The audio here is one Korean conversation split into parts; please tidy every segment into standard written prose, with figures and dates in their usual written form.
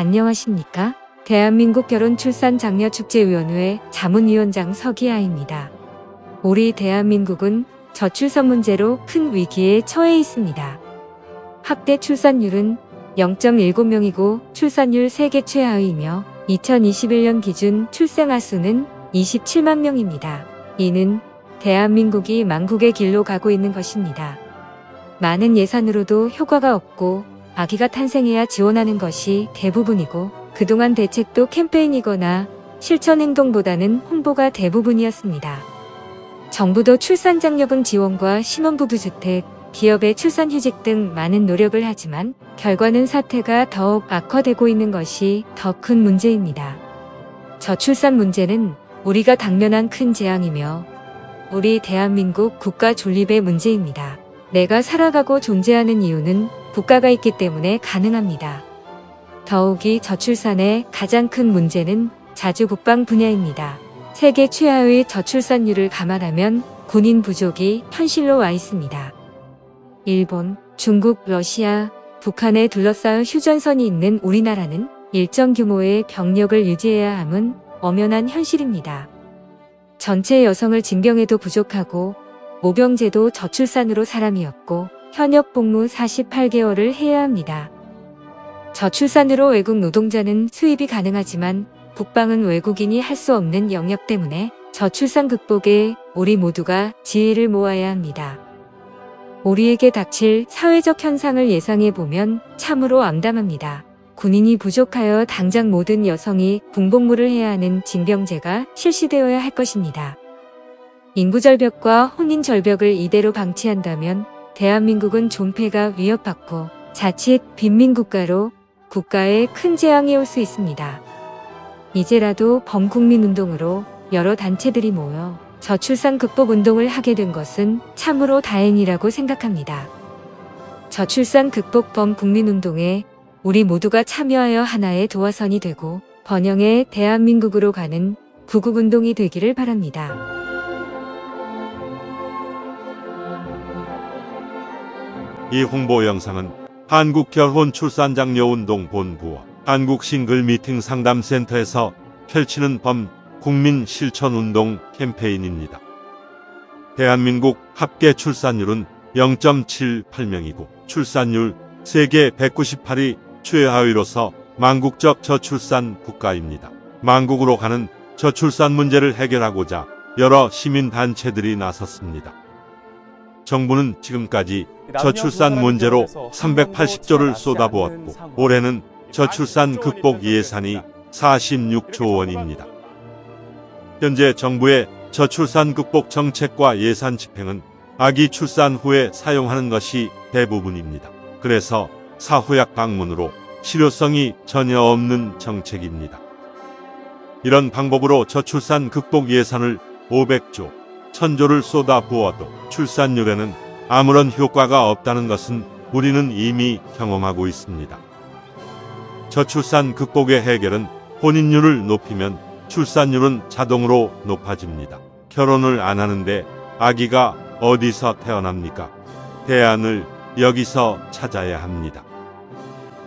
안녕하십니까? 대한민국 결혼출산장려축제위원회 자문위원장 서기아입니다. 우리 대한민국은 저출산 문제로 큰 위기에 처해 있습니다. 학대 출산율은 0.17명이고 출산율 세계 최하위이며 2021년 기준 출생아 수는 27만 명입니다. 이는 대한민국이 망국의 길로 가고 있는 것입니다. 많은 예산으로도 효과가 없고 아기가 탄생해야 지원하는 것이 대부분이고 그동안 대책도 캠페인이거나 실천 행동보다는 홍보가 대부분이었습니다. 정부도 출산장려금 지원과 신혼부부 주택, 기업의 출산휴직 등 많은 노력을 하지만 결과는 사태가 더욱 악화되고 있는 것이 더 큰 문제입니다. 저출산 문제는 우리가 당면한 큰 재앙이며 우리 대한민국 국가 존립의 문제입니다. 내가 살아가고 존재하는 이유는 국가가 있기 때문에 가능합니다. 더욱이 저출산의 가장 큰 문제는 자주 국방 분야입니다. 세계 최하위 저출산율을 감안하면 군인 부족이 현실로 와 있습니다. 일본, 중국, 러시아, 북한에 둘러싸여 휴전선이 있는 우리나라는 일정 규모의 병력을 유지해야 함은 엄연한 현실입니다. 전체 여성을 징병해도 부족하고 모병제도 저출산으로 사람이었고 현역 복무 48개월을 해야 합니다. 저출산으로 외국 노동자는 수입이 가능하지만 국방은 외국인이 할 수 없는 영역 때문에 저출산 극복에 우리 모두가 지혜를 모아야 합니다. 우리에게 닥칠 사회적 현상을 예상해보면 참으로 암담합니다. 군인이 부족하여 당장 모든 여성이 군복무를 해야 하는 징병제가 실시되어야 할 것입니다. 인구절벽과 혼인절벽을 이대로 방치한다면 대한민국은 존폐가 위협받고 자칫 빈민국가로 국가에 큰 재앙이 올 수 있습니다. 이제라도 범국민운동으로 여러 단체들이 모여 저출산 극복 운동을 하게 된 것은 참으로 다행이라고 생각합니다. 저출산 극복 범국민운동에 우리 모두가 참여하여 하나의 도화선이 되고 번영의 대한민국으로 가는 구국운동이 되기를 바랍니다. 이 홍보 영상은 한국결혼출산장려운동본부와 한국싱글미팅상담센터에서 펼치는 범국민실천운동 캠페인입니다. 대한민국 합계 출산율은 0.78명이고 출산율 세계 198위 최하위로서 망국적 저출산 국가입니다. 망국으로 가는 저출산 문제를 해결하고자 여러 시민단체들이 나섰습니다. 정부는 지금까지 저출산 문제로 380조를 쏟아부었고 올해는 저출산 극복 예산이 46조 원입니다. 현재 정부의 저출산 극복 정책과 예산 집행은 아기 출산 후에 사용하는 것이 대부분입니다. 그래서 사후약 방문으로 실효성이 전혀 없는 정책입니다. 이런 방법으로 저출산 극복 예산을 500조, 1000조를 쏟아부어도 출산율에는 아무런 효과가 없다는 것은 우리는 이미 경험하고 있습니다. 저출산 극복의 해결은 혼인율을 높이면 출산율은 자동으로 높아집니다. 결혼을 안 하는데 아기가 어디서 태어납니까? 대안을 여기서 찾아야 합니다.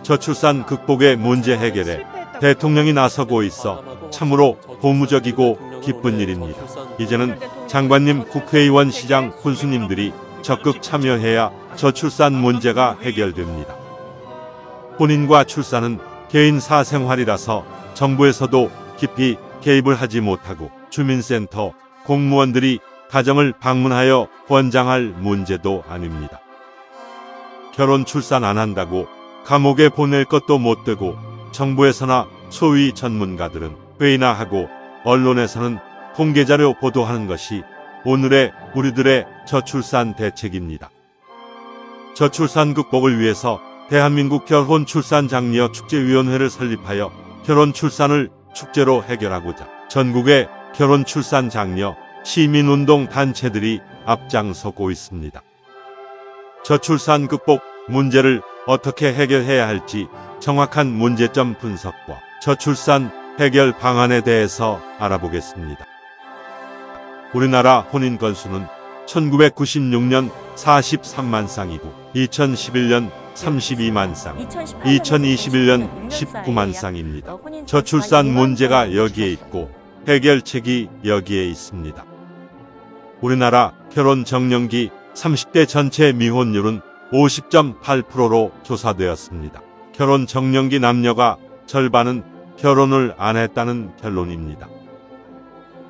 저출산 극복의 문제 해결에 대통령이 나서고 있어 참으로 고무적이고 기쁜 일입니다. 이제는 장관님, 국회의원, 시장, 군수님들이 적극 참여해야 저출산 문제가 해결됩니다. 혼인과 출산은 개인 사생활이라서 정부에서도 깊이 개입을 하지 못하고 주민센터, 공무원들이 가정을 방문하여 권장할 문제도 아닙니다. 결혼 출산 안 한다고 감옥에 보낼 것도 못 되고 정부에서나 소위 전문가들은 회의나 하고 언론에서는 공개자료 보도하는 것이 오늘의 우리들의 저출산 대책입니다. 저출산 극복을 위해서 대한민국 결혼출산장려축제위원회를 설립하여 결혼출산을 축제로 해결하고자 전국의 결혼출산장려 시민운동 단체들이 앞장서고 있습니다. 저출산 극복 문제를 어떻게 해결해야 할지 정확한 문제점 분석과 저출산 해결 방안에 대해서 알아보겠습니다. 우리나라 혼인 건수는 1996년 43만 쌍이고 2011년 32만 쌍, 2021년 19만 쌍입니다. 저출산 문제가 여기에 있고 해결책이 여기에 있습니다. 우리나라 결혼 정년기 30대 전체 미혼율은 50.8%로 조사되었습니다. 결혼 정년기 남녀가 절반은 결혼을 안 했다는 결론입니다.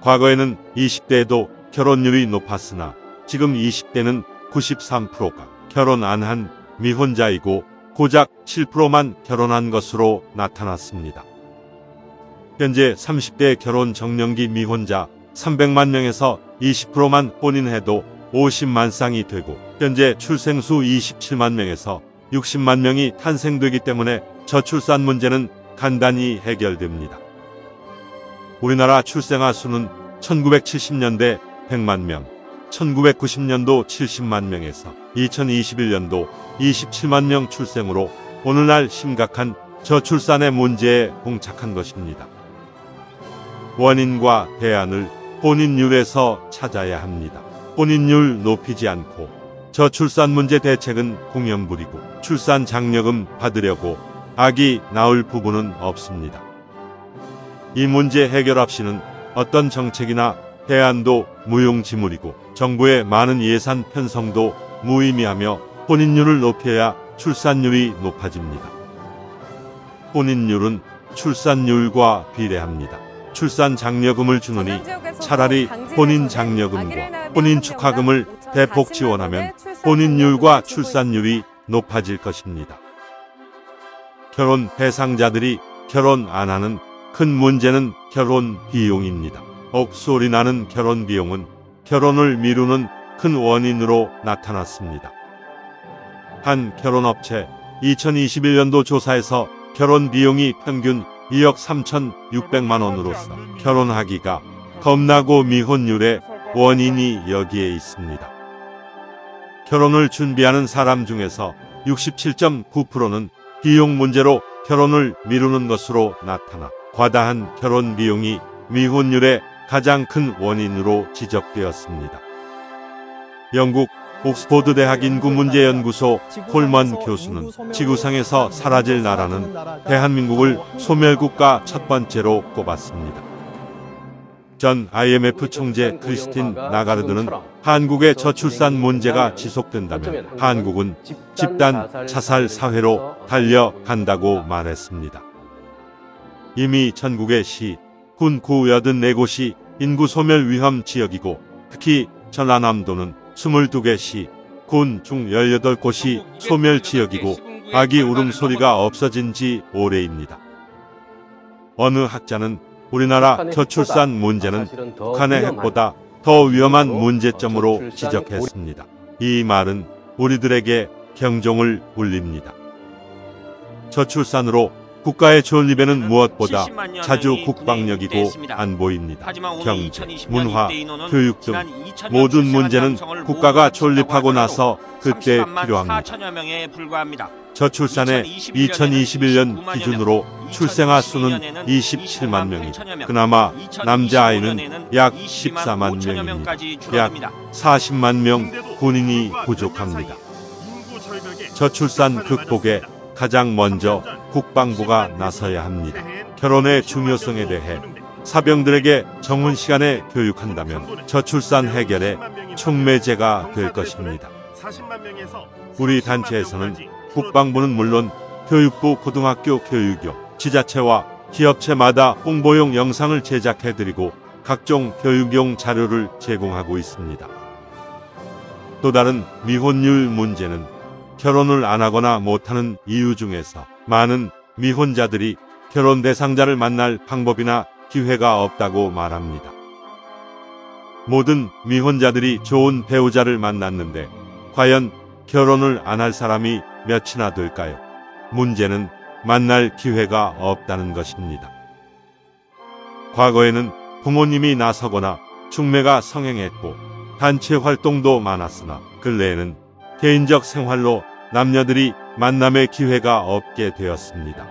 과거에는 20대에도 결혼율이 높았으나 지금 20대는 93%가 결혼 안 한 미혼자이고 고작 7%만 결혼한 것으로 나타났습니다. 현재 30대 결혼 정년기 미혼자 300만 명에서 20%만 혼인해도 50만 쌍이 되고 현재 출생수 27만 명에서 60만 명이 탄생되기 때문에 저출산 문제는 간단히 해결됩니다. 우리나라 출생아 수는 1970년대 100만 명, 1990년도 70만 명에서 2021년도 27만 명 출생으로 오늘날 심각한 저출산의 문제에 봉착한 것입니다. 원인과 대안을 혼인율에서 찾아야 합니다. 혼인율 높이지 않고 저출산 문제 대책은 공연부리고 출산 장려금 받으려고 아기 낳을 부부는 없습니다. 이 문제 해결 없이는 어떤 정책이나 대안도 무용지물이고 정부의 많은 예산 편성도 무의미하며 혼인율을 높여야 출산율이 높아집니다. 혼인율은 출산율과 비례합니다. 출산 장려금을 주느니 차라리 혼인 장려금과 혼인 축하금을 대폭 지원하면 혼인율과 출산율이 높아질 것입니다. 결혼 대상자들이 결혼 안 하는 큰 문제는 결혼 비용입니다. 억소리 나는 결혼 비용은 결혼을 미루는 큰 원인으로 나타났습니다. 한 결혼업체 2021년도 조사에서 결혼 비용이 평균 2억 3,600만 원으로서 결혼하기가 겁나고 미혼율의 원인이 여기에 있습니다. 결혼을 준비하는 사람 중에서 67.9%는 비용 문제로 결혼을 미루는 것으로 나타나 과다한 결혼 비용이 미혼율의 가장 큰 원인으로 지적되었습니다. 영국 옥스포드 대학 인구문제연구소 콜먼 교수는 지구상에서 사라질 나라는 대한민국을 소멸국가 첫 번째로 꼽았습니다. 전 IMF 총재 크리스틴 나가르드는 한국의 저출산 문제가 지속된다면 한국은 집단 자살 사회로 달려간다고 말했습니다. 이미 전국의 시, 군 94곳이 인구 소멸 위험 지역이고 특히 전라남도는 22개 시, 군 중 18곳이 소멸 지역이고 아기 울음소리가 없어진 지 오래입니다. 어느 학자는 우리나라 저출산 문제는 북한의 핵보다 더 위험한 문제점으로 지적했습니다. 이 말은 우리들에게 경종을 울립니다. 저출산으로 국가의 존립에는 무엇보다 자주 국방력이고 안보입니다. 경제, 문화, 교육 등 모든 문제는 국가가 존립하고 나서 그때 필요합니다. 저출산의 2021년 기준으로 출생아 수는 27만 명이고 그나마 남자아이는 약 14만 명입니다. 약 40만 명 군인이 부족합니다. 저출산 극복에 가장 먼저 국방부가 나서야 합니다. 결혼의 중요성에 대해 사병들에게 정훈 시간에 교육한다면 저출산 해결의 촉매제가 될 것입니다. 우리 단체에서는 국방부는 물론 교육부, 고등학교 교육교, 지자체와 기업체마다 홍보용 영상을 제작해드리고 각종 교육용 자료를 제공하고 있습니다. 또 다른 미혼율 문제는 결혼을 안 하거나 못하는 이유 중에서 많은 미혼자들이 결혼 대상자를 만날 방법이나 기회가 없다고 말합니다. 모든 미혼자들이 좋은 배우자를 만났는데 과연 결혼을 안 할 사람이 몇이나 될까요? 문제는 만날 기회가 없다는 것입니다. 과거에는 부모님이 나서거나 중매가 성행했고 단체 활동도 많았으나 근래에는 개인적 생활로 남녀들이 만남의 기회가 없게 되었습니다.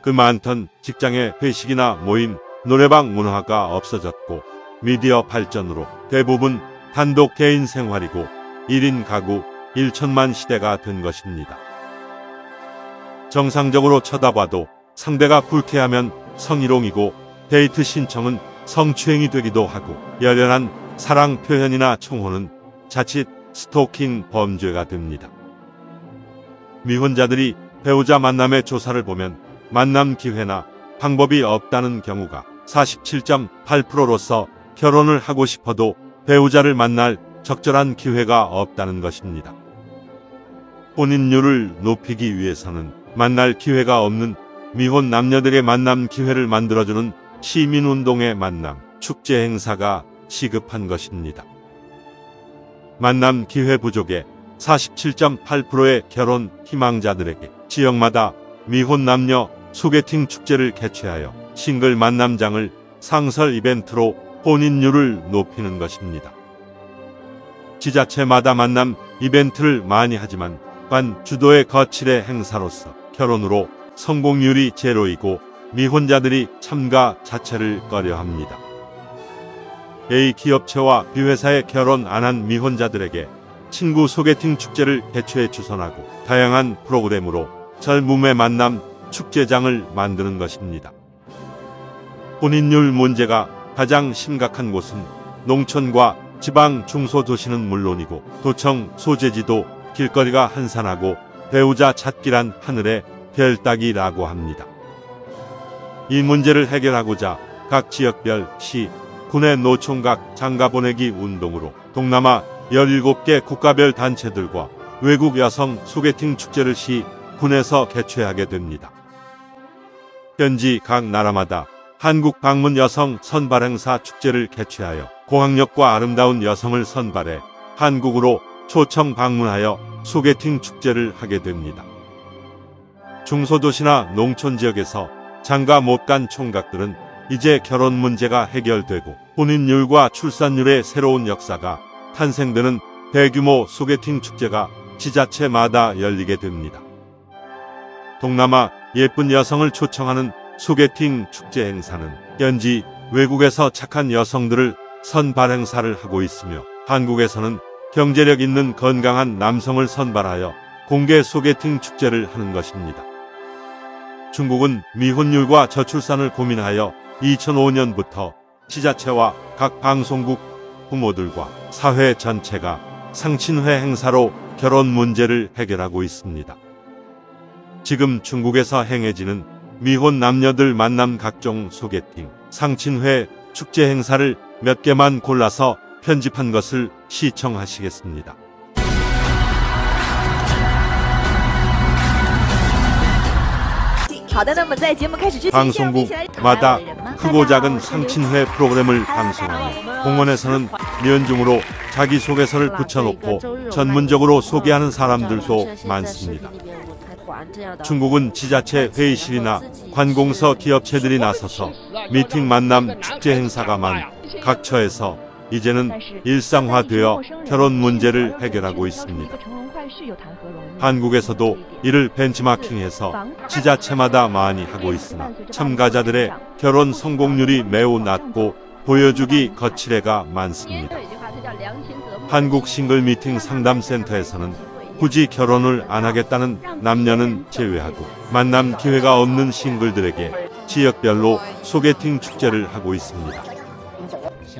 그 많던 직장의 회식이나 모임, 노래방 문화가 없어졌고 미디어 발전으로 대부분 단독 개인 생활이고 1인 가구, 1천만 시대가 된 것입니다. 정상적으로 쳐다봐도 상대가 불쾌하면 성희롱이고 데이트 신청은 성추행이 되기도 하고 열렬한 사랑 표현이나 총호는 자칫 스토킹 범죄가 됩니다. 미혼자들이 배우자 만남의 조사를 보면 만남 기회나 방법이 없다는 경우가 47.8%로서 결혼을 하고 싶어도 배우자를 만날 적절한 기회가 없다는 것입니다. 혼인율을 높이기 위해서는 만날 기회가 없는 미혼 남녀들의 만남 기회를 만들어주는 시민운동의 만남, 축제 행사가 시급한 것입니다. 만남 기회 부족에 47.8%의 결혼 희망자들에게 지역마다 미혼 남녀 소개팅 축제를 개최하여 싱글 만남장을 상설 이벤트로 혼인율을 높이는 것입니다. 지자체마다 만남 이벤트를 많이 하지만 관 주도의 거칠의 행사로서 결혼으로 성공률이 제로이고 미혼자들이 참가 자체를 꺼려합니다. A 기업체와 B회사에 결혼 안 한 미혼자들에게 친구 소개팅 축제를 개최해 주선하고 다양한 프로그램으로 젊음의 만남 축제장을 만드는 것입니다. 혼인율 문제가 가장 심각한 곳은 농촌과 지방 중소도시는 물론이고 도청 소재지도 길거리가 한산하고 배우자 찾기란 하늘의 별 따기라고 합니다. 이 문제를 해결하고자 각 지역별 시, 군의 노총각 장가보내기 운동으로 동남아 17개 국가별 단체들과 외국 여성 소개팅 축제를 시, 군에서 개최하게 됩니다. 현지 각 나라마다 한국 방문 여성 선발 행사 축제를 개최하여 고학력과 아름다운 여성을 선발해 한국으로 초청 방문하여 소개팅 축제를 하게 됩니다. 중소도시나 농촌 지역에서 장가 못 간 총각들은 이제 결혼 문제가 해결되고 혼인율과 출산율의 새로운 역사가 탄생되는 대규모 소개팅 축제가 지자체마다 열리게 됩니다. 동남아 예쁜 여성을 초청하는 소개팅 축제 행사는 현지 외국에서 착한 여성들을 선발 행사를 하고 있으며 한국에서는 경제력 있는 건강한 남성을 선발하여 공개 소개팅 축제를 하는 것입니다. 중국은 미혼율과 저출산을 고민하여 2005년부터 지자체와 각 방송국 부모들과 사회 전체가 상친회 행사로 결혼 문제를 해결하고 있습니다. 지금 중국에서 행해지는 미혼 남녀들 만남 각종 소개팅, 상친회, 축제 행사를 몇 개만 골라서 편집한 것을 시청하시겠습니다. 방송국마다 크고 작은 상친회 프로그램을 방송하며 공원에서는 면중으로 자기소개서를 붙여놓고 전문적으로 소개하는 사람들도 많습니다. 중국은 지자체 회의실이나 관공서 기업체들이 나서서 미팅 만남 축제 행사가 많은 각 처에서 이제는 일상화되어 결혼 문제를 해결하고 있습니다. 한국에서도 이를 벤치마킹해서 지자체마다 많이 하고 있으나 참가자들의 결혼 성공률이 매우 낮고 보여주기 거칠애가 많습니다. 한국 싱글 미팅 상담센터에서는 굳이 결혼을 안 하겠다는 남녀는 제외하고 만남 기회가 없는 싱글들에게 지역별로 소개팅 축제를 하고 있습니다.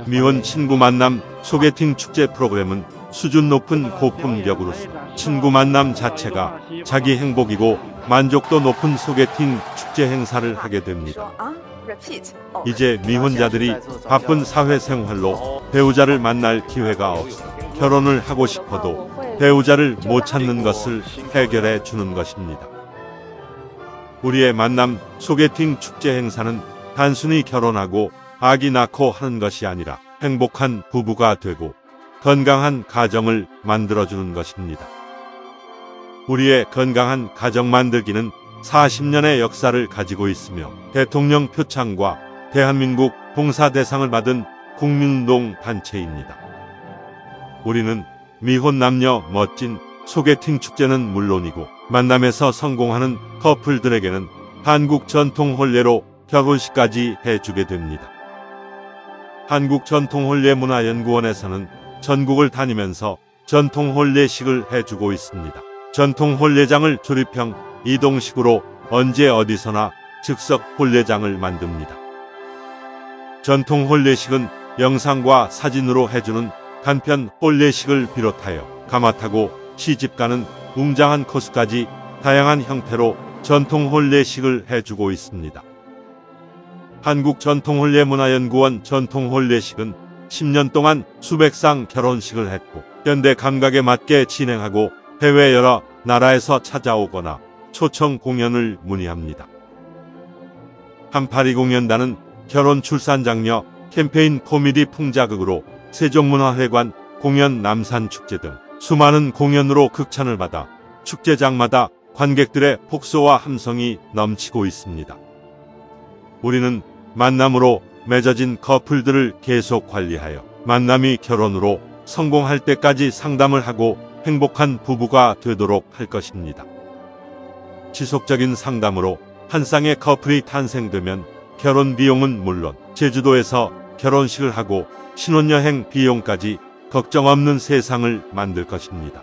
미혼 친구 만남 소개팅 축제 프로그램은 수준 높은 고품격으로서 친구 만남 자체가 자기 행복이고 만족도 높은 소개팅 축제 행사를 하게 됩니다. 이제 미혼자들이 바쁜 사회생활로 배우자를 만날 기회가 없어 결혼을 하고 싶어도 배우자를 못 찾는 것을 해결해 주는 것입니다. 우리의 만남 소개팅 축제 행사는 단순히 결혼하고 아기 낳고 하는 것이 아니라 행복한 부부가 되고 건강한 가정을 만들어주는 것입니다. 우리의 건강한 가정 만들기는 40년의 역사를 가지고 있으며 대통령 표창과 대한민국 봉사대상을 받은 국민운동 단체입니다. 우리는 미혼 남녀 멋진 소개팅 축제는 물론이고 만남에서 성공하는 커플들에게는 한국 전통 혼례로 결혼식까지 해주게 됩니다. 한국전통혼례문화연구원에서는 전국을 다니면서 전통 혼례식을 해주고 있습니다. 전통 혼례장을 조립형 이동식으로 언제 어디서나 즉석 혼례장을 만듭니다. 전통 혼례식은 영상과 사진으로 해주는 간편 혼례식을 비롯하여 가마타고 시집가는 웅장한 코스까지 다양한 형태로 전통 혼례식을 해주고 있습니다. 한국전통혼례문화연구원 전통혼례식은 10년 동안 수백 상 결혼식을 했고 현대 감각에 맞게 진행하고 해외 여러 나라에서 찾아오거나 초청 공연을 문의합니다. 382공연단은 결혼 출산 장려 캠페인 코미디 풍자극으로 세종문화회관 공연 남산축제 등 수많은 공연으로 극찬을 받아 축제장마다 관객들의 폭소와 함성이 넘치고 있습니다. 우리는 만남으로 맺어진 커플들을 계속 관리하여 만남이 결혼으로 성공할 때까지 상담을 하고 행복한 부부가 되도록 할 것입니다. 지속적인 상담으로 한 쌍의 커플이 탄생되면 결혼 비용은 물론 제주도에서 결혼식을 하고 신혼여행 비용까지 걱정 없는 세상을 만들 것입니다.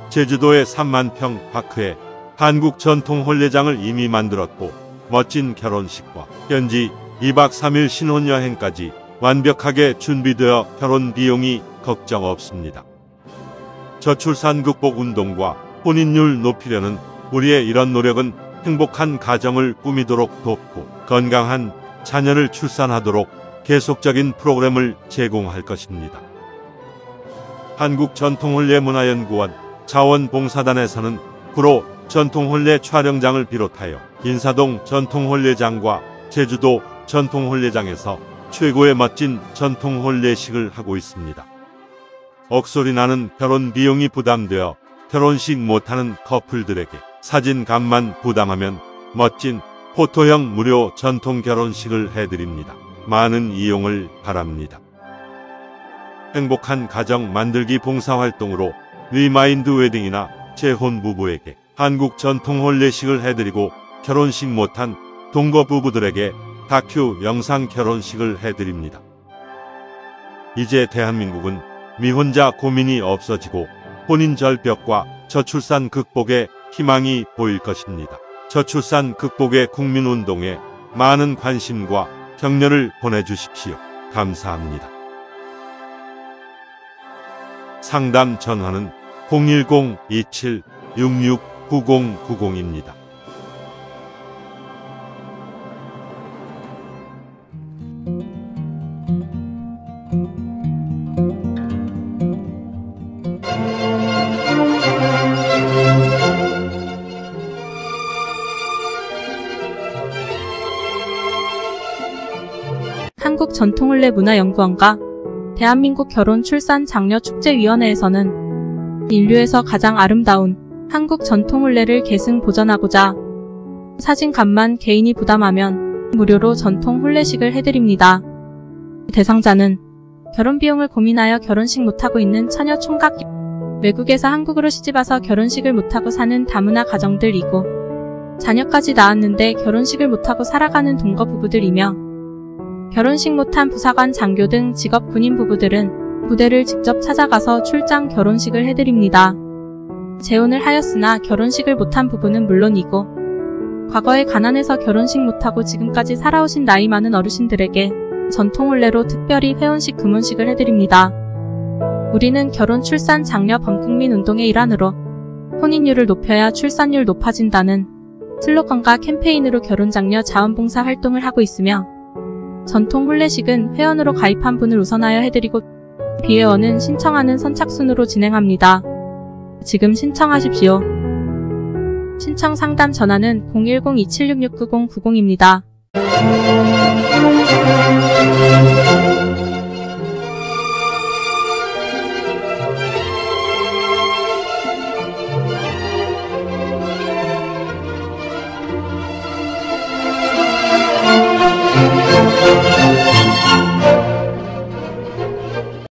제주도의 3만 평 파크에 한국 전통 혼례장을 이미 만들었고 멋진 결혼식과 현지 2박 3일 신혼여행까지 완벽하게 준비되어 결혼 비용이 걱정 없습니다. 저출산 극복 운동과 혼인율 높이려는 우리의 이런 노력은 행복한 가정을 꾸미도록 돕고 건강한 자녀를 출산하도록 계속적인 프로그램을 제공할 것입니다. 한국전통혼례문화연구원 자원봉사단에서는 구로 전통혼례 촬영장을 비롯하여 인사동 전통혼례장과 제주도 전통혼례장에서 최고의 멋진 전통혼례식을 하고 있습니다. 억소리 나는 결혼 비용이 부담되어 결혼식 못하는 커플들에게 사진값만 부담하면 멋진 포토형 무료 전통 결혼식을 해드립니다. 많은 이용을 바랍니다. 행복한 가정 만들기 봉사활동으로 리마인드 웨딩이나 재혼 부부에게 한국 전통 혼례식을 해드리고 결혼식 못한 동거 부부들에게 다큐 영상 결혼식을 해드립니다. 이제 대한민국은 미혼자 고민이 없어지고 혼인 절벽과 저출산 극복에 희망이 보일 것입니다. 저출산 극복의 국민운동에 많은 관심과 격려를 보내주십시오. 감사합니다. 상담 전화는 010-2766-9090입니다. 한국전통혼례문화연구원과 대한민국 결혼출산장려축제위원회에서는 인류에서 가장 아름다운 한국 전통혼례를 계승 보존하고자 사진값만 개인이 부담하면 무료로 전통 혼례식을 해드립니다. 대상자는 결혼비용을 고민하여 결혼식 못하고 있는 처녀 총각, 외국에서 한국으로 시집와서 결혼식을 못하고 사는 다문화 가정들이고 자녀까지 낳았는데 결혼식을 못하고 살아가는 동거 부부들이며 결혼식 못한 부사관, 장교 등 직업 군인 부부들은 부대를 직접 찾아가서 출장 결혼식을 해드립니다. 재혼을 하였으나 결혼식을 못한 부부는 물론이고 과거에 가난해서 결혼식 못하고 지금까지 살아오신 나이 많은 어르신들에게 전통혼례로 특별히 회원식 금혼식을 해드립니다. 우리는 결혼 출산 장려 범국민 운동의 일환으로 혼인율을 높여야 출산율 높아진다는 슬로건과 캠페인으로 결혼장려 자원봉사 활동을 하고 있으며 전통 혼례식은 회원으로 가입한 분을 우선하여 해드리고 비회원은 신청하는 선착순으로 진행합니다. 지금 신청하십시오. 신청 상담 전화는 010-2766-9090입니다.